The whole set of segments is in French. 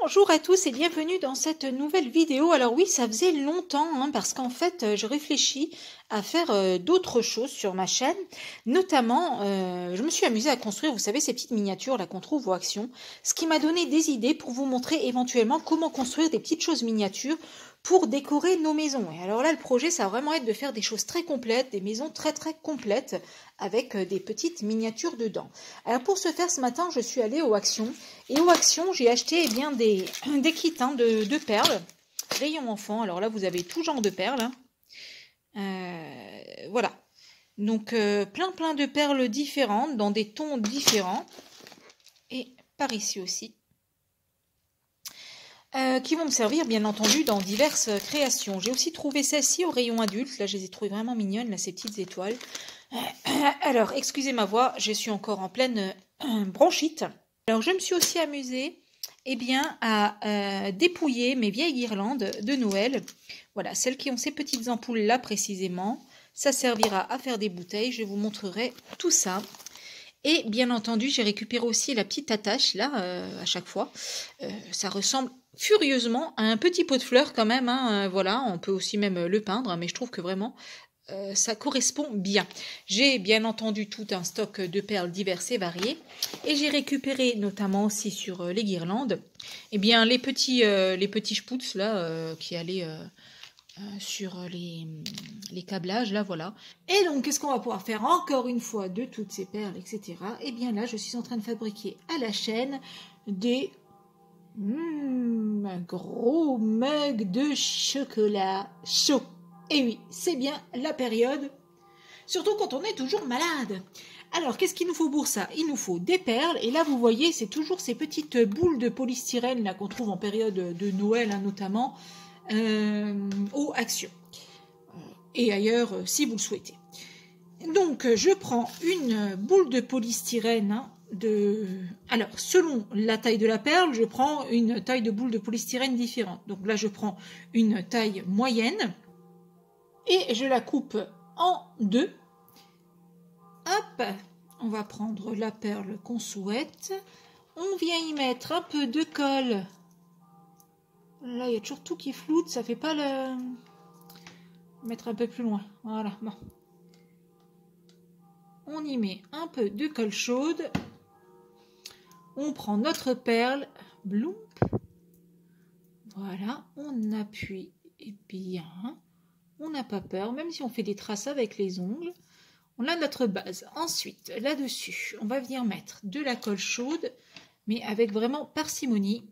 Bonjour à tous et bienvenue dans cette nouvelle vidéo. Alors oui, ça faisait longtemps parce qu'en fait, je réfléchis à faire d'autres choses sur ma chaîne. Notamment, je me suis amusée à construire, vous savez, ces petites miniatures là qu'on trouve aux Actions. Ce qui m'a donné des idées pour vous montrer éventuellement comment construire des petites choses miniatures pour décorer nos maisons. Et alors là, le projet, ça va vraiment être de faire des choses très complètes, des maisons très complètes avec des petites miniatures dedans. Alors pour ce faire, ce matin, je suis allée aux Actions. Et aux Actions, j'ai acheté des kits de perles, rayon enfant. Alors là, vous avez tout genre de perles. Voilà. Donc plein de perles différentes, dans des tons différents. Et par ici aussi. Qui vont me servir bien entendu dans diverses créations. J'ai aussi trouvé celle-ci au rayon adulte. Là, je les ai trouvées vraiment mignonnes, là, ces petites étoiles. Alors, excusez ma voix, je suis encore en pleine bronchite. Alors, je me suis aussi amusée à dépouiller mes vieilles guirlandes de Noël. Voilà, celles qui ont ces petites ampoules-là précisément. Ça servira à faire des bouteilles. Je vous montrerai tout ça. Et bien entendu, j'ai récupéré aussi la petite attache, là, à chaque fois. Ça ressemble furieusement à un petit pot de fleurs quand même. Voilà, on peut aussi même le peindre, mais je trouve que vraiment, ça correspond bien. J'ai bien entendu tout un stock de perles diverses et variées. Et j'ai récupéré notamment aussi sur les guirlandes, les petits spouts, là, qui allaient... sur les câblages, là, voilà. Et donc, qu'est-ce qu'on va pouvoir faire encore une fois de toutes ces perles, etc. Et bien là, je suis en train de fabriquer à la chaîne des un gros mug de chocolat chaud. Et oui, c'est bien la période, surtout quand on est toujours malade. Alors, qu'est-ce qu'il nous faut pour ça? Il nous faut des perles, et là, vous voyez, c'est toujours ces petites boules de polystyrène là qu'on trouve en période de Noël, notamment, aux Actions et ailleurs si vous le souhaitez. Donc je prends une boule de polystyrène alors selon la taille de la perle, je prends une taille de boule de polystyrène différente. Donc là je prends une taille moyenne et je la coupe en deux. Hop, on va prendre la perle qu'on souhaite. On vient y mettre un peu de colle. Là, il y a toujours tout qui floute, ça fait pas le... Mettre un peu plus loin, voilà, bon. On y met un peu de colle chaude. On prend notre perle, bloum. Voilà, on appuie bien. On n'a pas peur, même si on fait des traces avec les ongles. On a notre base. Ensuite, là-dessus, on va venir mettre de la colle chaude, mais avec vraiment parcimonie.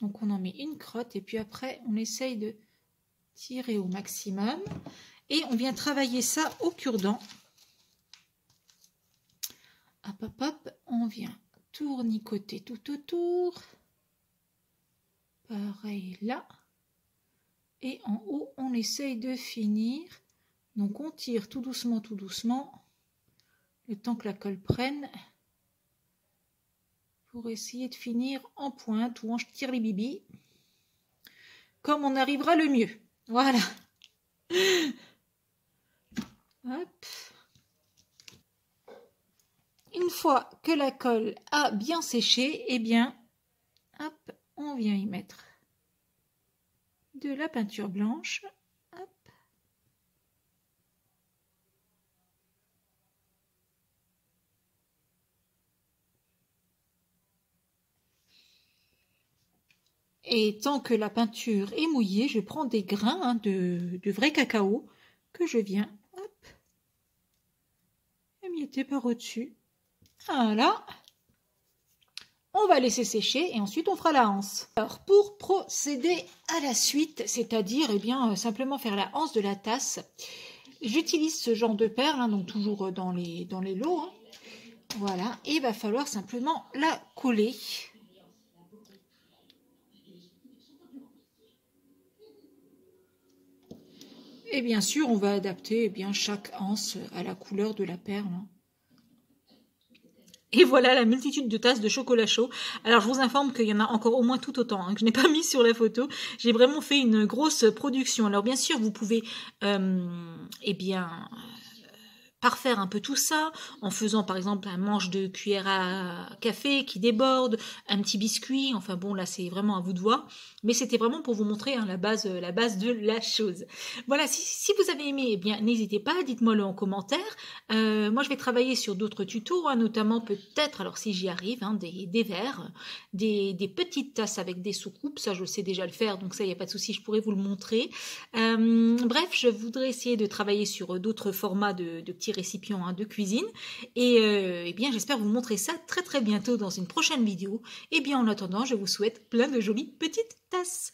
Donc on en met une crotte et puis après on essaye de tirer au maximum. Et on vient travailler ça au cure-dent. Hop, hop, hop. On vient tournicoter tout autour. Pareil là. Et en haut on essaye de finir. Donc on tire tout doucement. Le temps que la colle prenne. Pour essayer de finir en pointe ou en tire les bibis. Comme on arrivera le mieux. Voilà. Hop. Une fois que la colle a bien séché, hop, on vient y mettre de la peinture blanche. Hop. Et tant que la peinture est mouillée, je prends des grains de vrai cacao que je viens émietter par au-dessus. Voilà. On va laisser sécher et ensuite on fera la anse. Alors pour procéder à la suite, c'est-à-dire simplement faire la anse de la tasse, j'utilise ce genre de perles, donc toujours dans les lots. Voilà, et il va falloir simplement la coller. Et bien sûr, on va adapter chaque anse à la couleur de la perle. Et voilà la multitude de tasses de chocolat chaud. Alors, je vous informe qu'il y en a encore au moins tout autant que je n'ai pas mis sur la photo. J'ai vraiment fait une grosse production. Alors, bien sûr, vous pouvez parfaire un peu tout ça en faisant par exemple un manche de cuillère à café qui déborde, un petit biscuit, enfin bon là c'est vraiment à vous de voir, mais c'était vraiment pour vous montrer la base de la chose. Voilà, si vous avez aimé, eh bien n'hésitez pas, dites-moi le en commentaire. Moi je vais travailler sur d'autres tutos, hein, notamment peut-être, alors si j'y arrive, hein, des verres, des petites tasses avec des soucoupes, ça je sais déjà le faire, donc ça il n'y a pas de souci, je pourrais vous le montrer. Bref, je voudrais essayer de travailler sur d'autres formats de petits récipients, hein, de cuisine. Et eh bien, j'espère vous montrer ça très très bientôt dans une prochaine vidéo. Et bien, en attendant, je vous souhaite plein de jolies petites tasses.